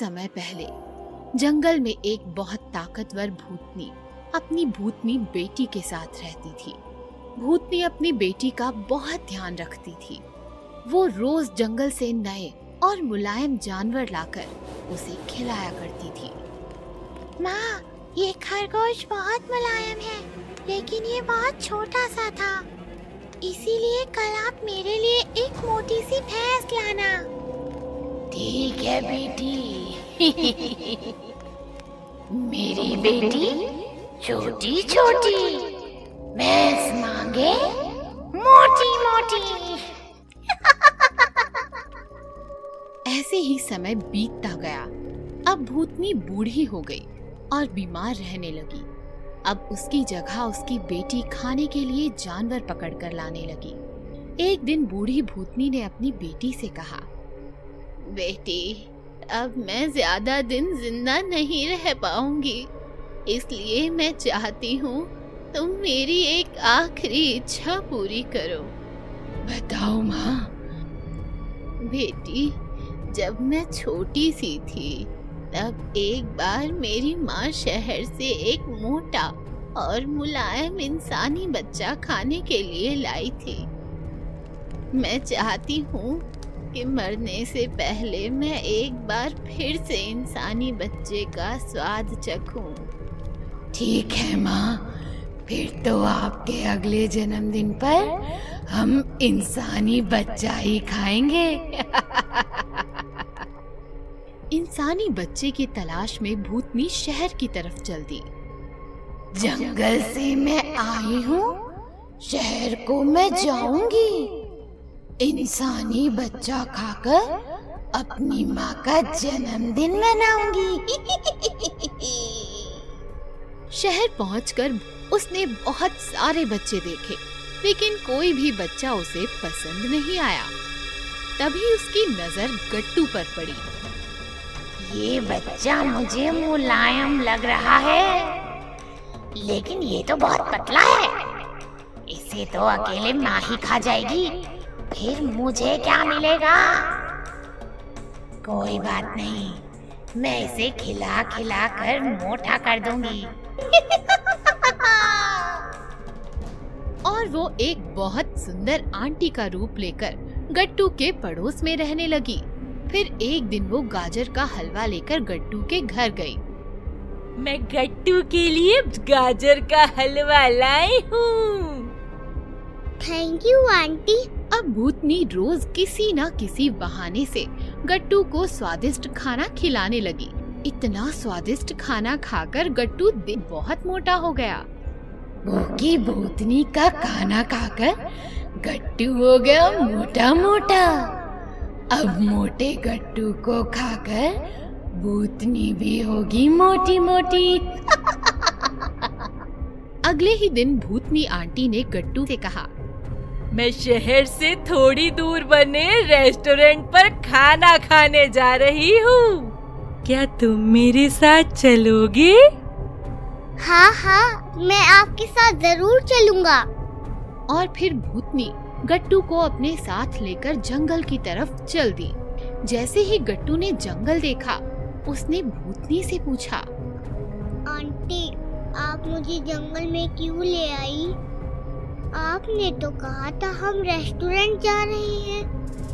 समय पहले जंगल में एक बहुत ताकतवर भूतनी अपनी भूतनी बेटी के साथ रहती थी। भूतनी अपनी बेटी का बहुत ध्यान रखती थी। वो रोज जंगल से नए और मुलायम जानवर लाकर उसे खिलाया करती थी। माँ, ये खरगोश बहुत मुलायम है, लेकिन ये बहुत छोटा सा था। इसीलिए कल आप मेरे लिए एक मोटी सी भैंस लाना। ठीक है बेटी। मेरी बेटी छोटी छोटी, भैंस मांगे मोटी मोटी। ऐसे ही समय बीतता गया। अब भूतनी बूढ़ी हो गई और बीमार रहने लगी। अब उसकी जगह उसकी बेटी खाने के लिए जानवर पकड़कर लाने लगी। एक दिन बूढ़ी भूतनी ने अपनी बेटी से कहा, बेटी, अब मैं ज्यादा दिन जिंदा नहीं रह पाऊंगी, इसलिए मैं चाहती हूँ तुम मेरी एक आखिरी इच्छा पूरी करो। बताओ माँ। बेटी, जब मैं छोटी सी थी तब एक बार मेरी माँ शहर से एक मोटा और मुलायम इंसानी बच्चा खाने के लिए लाई थी। मैं चाहती हूँ कि मरने से पहले मैं एक बार फिर से इंसानी बच्चे का स्वाद चखूं। ठीक है माँ, फिर तो आपके अगले जन्मदिन पर हम इंसानी बच्चा ही खाएंगे। इंसानी बच्चे की तलाश में भूतनी शहर की तरफ चल दी। जंगल से मैं आई हूँ, शहर को मैं जाऊंगी। इंसानी बच्चा खाकर अपनी माँ का जन्मदिन मनाऊंगी। शहर पहुंचकर उसने बहुत सारे बच्चे देखे, लेकिन कोई भी बच्चा उसे पसंद नहीं आया। तभी उसकी नजर गट्टू पर पड़ी। ये बच्चा मुझे मुलायम लग रहा है, लेकिन ये तो बहुत पतला है। इसे तो अकेले माँ ही खा जाएगी, फिर मुझे क्या मिलेगा? कोई बात नहीं, मैं इसे खिला खिला कर मोटा कर दूंगी। और वो एक बहुत सुंदर आंटी का रूप लेकर गट्टू के पड़ोस में रहने लगी। फिर एक दिन वो गाजर का हलवा लेकर गट्टू के घर गई। मैं गट्टू के लिए गाजर का हलवा लाई हूँ। Thank you aunty. अब भूतनी रोज किसी न किसी बहाने से गट्टू को स्वादिष्ट खाना खिलाने लगी। इतना स्वादिष्ट खाना खाकर गट्टू बहुत मोटा हो गया। भूखी भूतनी का खाना खाकर गट्टू हो गया मोटा मोटा। अब मोटे गट्टू को खाकर भूतनी भी होगी मोटी मोटी। अगले ही दिन भूतनी आंटी ने गट्टू से कहा, मैं शहर से थोड़ी दूर बने रेस्टोरेंट पर खाना खाने जा रही हूँ। क्या तुम मेरे साथ चलोगे? हाँ हाँ, मैं आपके साथ जरूर चलूंगा। और फिर भूतनी गट्टू को अपने साथ लेकर जंगल की तरफ चल दी। जैसे ही गट्टू ने जंगल देखा, उसने भूतनी से पूछा, आंटी, आप मुझे जंगल में क्यों ले आई? आपने तो कहा था हम रेस्टोरेंट जा रहे हैं।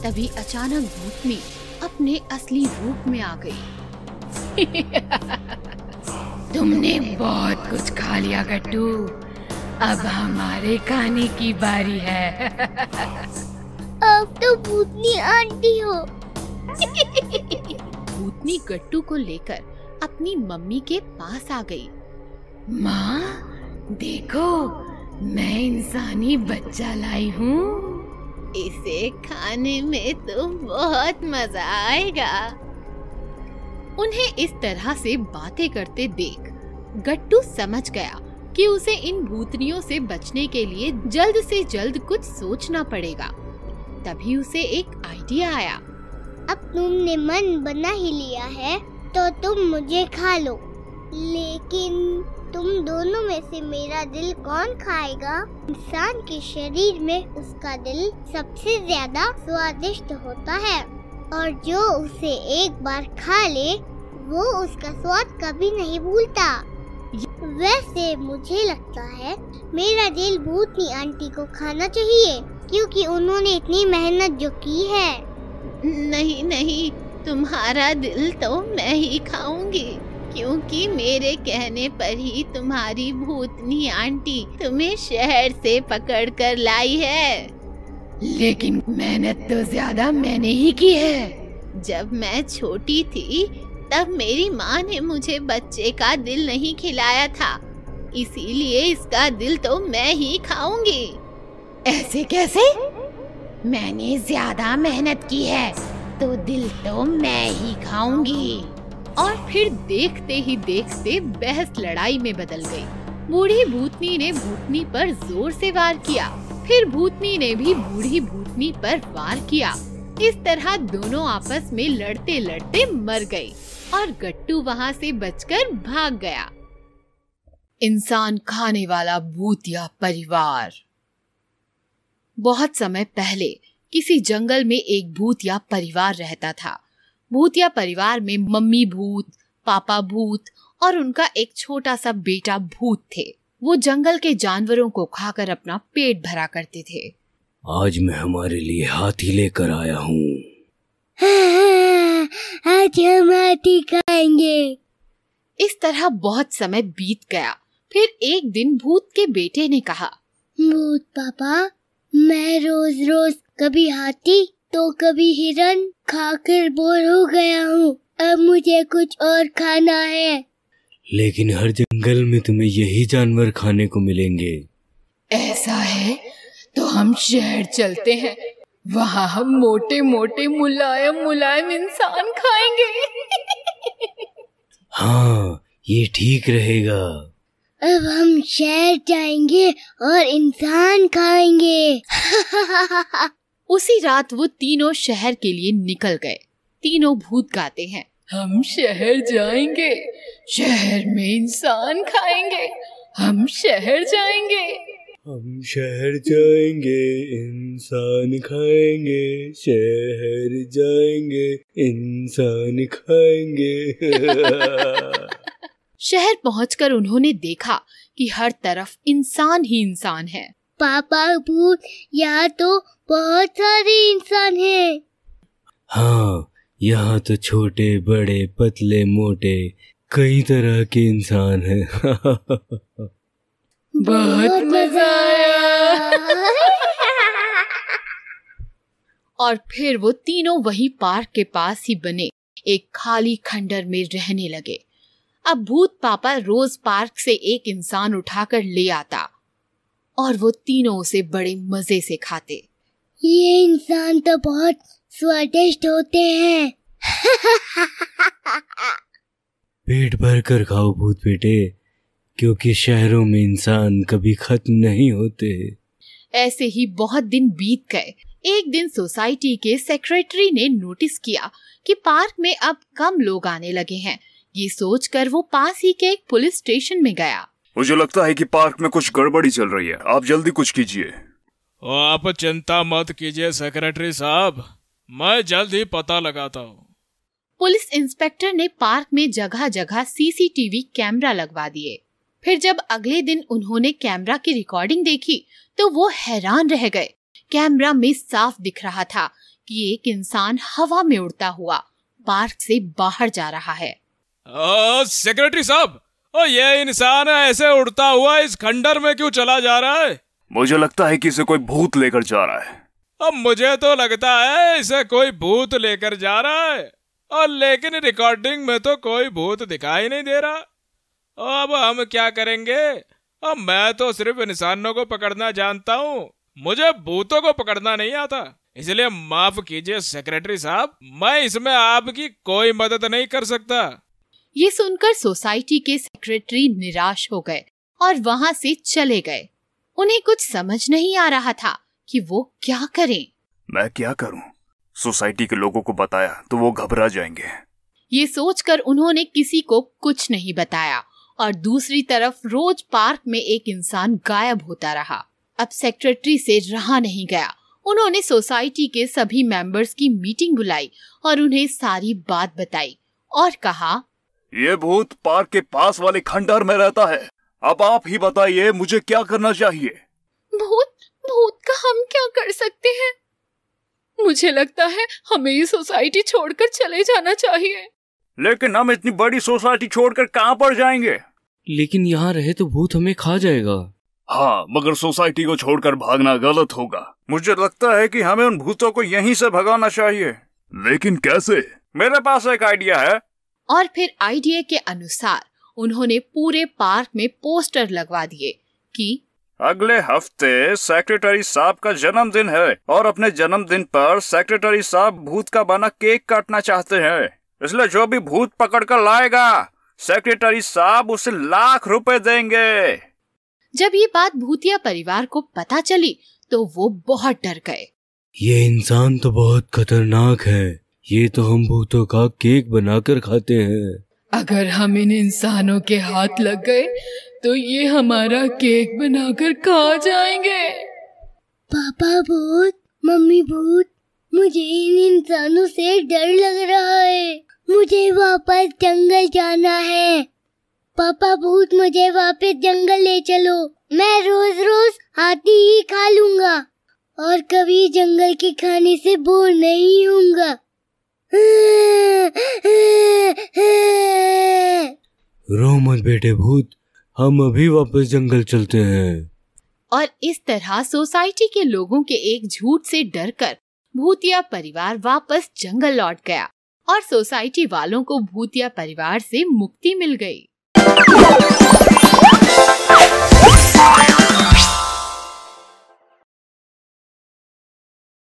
तभी अचानक भूतनी अपने असली रूप में आ गई। तुमने बहुत कुछ खा लिया गट्टू, अब हमारे खाने की बारी है। अब तो भूतनी आंटी हो। भूतनी गट्टू को लेकर अपनी मम्मी के पास आ गई। माँ, देखो, मैं इंसानी बच्चा लाई हूँ। इसे खाने में तो बहुत मजा आएगा। उन्हें इस तरह से बातें करते देख गट्टू समझ गया कि उसे इन भूतनियों से बचने के लिए जल्द से जल्द कुछ सोचना पड़ेगा। तभी उसे एक आइडिया आया। अब तुमने मन बना ही लिया है तो तुम मुझे खा लो, लेकिन तुम दोनों में से मेरा दिल कौन खाएगा? इंसान के शरीर में उसका दिल सबसे ज्यादा स्वादिष्ट होता है और जो उसे एक बार खा ले वो उसका स्वाद कभी नहीं भूलता। वैसे मुझे लगता है मेरा दिल भूतनी आंटी को खाना चाहिए, क्योंकि उन्होंने इतनी मेहनत जो की है। नहीं नहीं, तुम्हारा दिल तो मैं ही खाऊंगी, क्योंकि मेरे कहने पर ही तुम्हारी भूतनी आंटी तुम्हें शहर से पकड़ कर लाई है। लेकिन मेहनत तो ज्यादा मैंने ही की है। जब मैं छोटी थी तब मेरी माँ ने मुझे बच्चे का दिल नहीं खिलाया था, इसीलिए इसका दिल तो मैं ही खाऊंगी। ऐसे कैसे? मैंने ज्यादा मेहनत की है तो दिल तो मैं ही खाऊंगी। और फिर देखते ही देखते बहस लड़ाई में बदल गई। बूढ़ी भूतनी ने भूतनी पर जोर से वार किया, फिर भूतनी ने भी बूढ़ी भूतनी पर वार किया। इस तरह दोनों आपस में लड़ते लड़ते मर गए और गट्टू वहाँ से बचकर भाग गया। इंसान खाने वाला भूतिया परिवार। बहुत समय पहले किसी जंगल में एक भूतिया परिवार रहता था। भूतिया परिवार में मम्मी भूत, पापा भूत और उनका एक छोटा सा बेटा भूत थे। वो जंगल के जानवरों को खाकर अपना पेट भरा करते थे। आज मैं हमारे लिए हाथी लेकर आया हूँ। आज हम हाथी खाएंगे। इस तरह बहुत समय बीत गया। फिर एक दिन भूत के बेटे ने कहा, भूत पापा, मैं रोज रोज कभी हाथी तो कभी हिरन खाकर बोर हो गया हूँ। अब मुझे कुछ और खाना है। लेकिन हर जंगल में तुम्हें यही जानवर खाने को मिलेंगे। ऐसा है तो हम शहर चलते हैं, वहाँ हम मोटे मोटे मुलायम मुलायम इंसान खाएंगे। हाँ, ये ठीक रहेगा। अब हम शहर जाएंगे और इंसान खाएंगे। उसी रात वो तीनों शहर के लिए निकल गए। तीनों भूत गाते हैं, हम शहर जाएंगे, शहर में इंसान खाएंगे, हम शहर जाएंगे, हम शहर जाएंगे, इंसान खाएंगे, शहर जाएंगे, इंसान खाएंगे। शहर पहुंचकर उन्होंने देखा कि हर तरफ इंसान ही इंसान है। पापा भूत, यहाँ तो बहुत सारे इंसान हैं। हाँ, यहाँ तो छोटे बड़े पतले मोटे कई तरह के इंसान हैं। बहुत मजा आया। और फिर वो तीनों वही पार्क के पास ही बने एक खाली खंडर में रहने लगे। अब भूत पापा रोज पार्क से एक इंसान उठाकर ले आता और वो तीनों उसे बड़े मजे से खाते। ये इंसान तो बहुत स्वादिष्ट होते हैं। पेट भर कर खाओ भूत बेटे, क्योंकि शहरों में इंसान कभी खत्म नहीं होते। ऐसे ही बहुत दिन बीत गए। एक दिन सोसाइटी के सेक्रेटरी ने नोटिस किया कि पार्क में अब कम लोग आने लगे हैं। ये सोचकर वो पास ही के एक पुलिस स्टेशन में गया। मुझे लगता है कि पार्क में कुछ गड़बड़ी चल रही है, आप जल्दी कुछ कीजिए। आप चिंता मत कीजिए सेक्रेटरी साहब, मैं जल्द ही पता लगाता हूँ। पुलिस इंस्पेक्टर ने पार्क में जगह जगह सीसीटीवी कैमरा लगवा दिए। फिर जब अगले दिन उन्होंने कैमरा की रिकॉर्डिंग देखी तो वो हैरान रह गए। कैमरा में साफ दिख रहा था कि एक इंसान हवा में उड़ता हुआ पार्क से बाहर जा रहा है। सेक्रेटरी साहब, ये इंसान ऐसे उड़ता हुआ इस खंडर में क्यों चला जा रहा है? मुझे लगता है कि इसे कोई भूत लेकर जा रहा है। अब मुझे तो लगता है इसे कोई भूत लेकर जा रहा है, और लेकिन रिकॉर्डिंग में तो कोई भूत दिखाई नहीं दे रहा। अब हम क्या करेंगे? अब मैं तो सिर्फ इंसानों को पकड़ना जानता हूँ, मुझे भूतों को पकड़ना नहीं आता। इसलिए माफ कीजिए सेक्रेटरी साहब, मैं इसमें आपकी कोई मदद नहीं कर सकता। ये सुनकर सोसाइटी के सेक्रेटरी निराश हो गए और वहाँ से चले गए। उन्हें कुछ समझ नहीं आ रहा था कि वो क्या करें। मैं क्या करूं? सोसाइटी के लोगों को बताया तो वो घबरा जाएंगे। ये सोचकर उन्होंने किसी को कुछ नहीं बताया और दूसरी तरफ रोज पार्क में एक इंसान गायब होता रहा। अब सेक्रेटरी से रहा नहीं गया। उन्होंने सोसाइटी के सभी मेंबर्स की मीटिंग बुलाई और उन्हें सारी बात बताई और कहा, ये भूत पार्क के पास वाले खंडहर में रहता है। अब आप ही बताइए मुझे क्या करना चाहिए। भूत का हम क्या कर सकते हैं? मुझे लगता है हमें ये सोसाइटी छोड़कर चले जाना चाहिए। लेकिन हम इतनी बड़ी सोसाइटी छोड़कर कहाँ पर जाएंगे? लेकिन यहाँ रहे तो भूत हमें खा जाएगा। हाँ, मगर सोसाइटी को छोड़कर भागना गलत होगा। मुझे लगता है कि हमें उन भूतों को यहीं से भगाना चाहिए। लेकिन कैसे? मेरे पास एक आइडिया है। और फिर आइडिया के अनुसार उन्होंने पूरे पार्क में पोस्टर लगवा दिए कि अगले हफ्ते सेक्रेटरी साहब का जन्मदिन है और अपने जन्मदिन पर सेक्रेटरी साहब भूत का बना केक काटना चाहते हैं। इसलिए जो भी भूत पकड़ कर लाएगा सेक्रेटरी साहब उसे लाख रुपए देंगे। जब ये बात भूतिया परिवार को पता चली तो वो बहुत डर गए। ये इंसान तो बहुत खतरनाक है। ये तो हम भूतों का केक बनाकर खाते हैं। अगर हम इन इंसानों के हाथ लग गए तो ये हमारा केक बनाकर खा जाएंगे। पापा भूत, मम्मी भूत, मुझे इन इंसानों से डर लग रहा है। मुझे वापस जंगल जाना है। पापा भूत, मुझे वापस जंगल ले चलो। मैं रोज रोज हाथी ही खा लूंगा और कभी जंगल के खाने से बोर नहीं होऊंगा। रो मत बेटे भूत, हम अभी वापस जंगल चलते हैं। और इस तरह सोसाइटी के लोगों के एक झूठ से डरकर भूतिया परिवार वापस जंगल लौट गया और सोसाइटी वालों को भूतिया परिवार से मुक्ति मिल गई।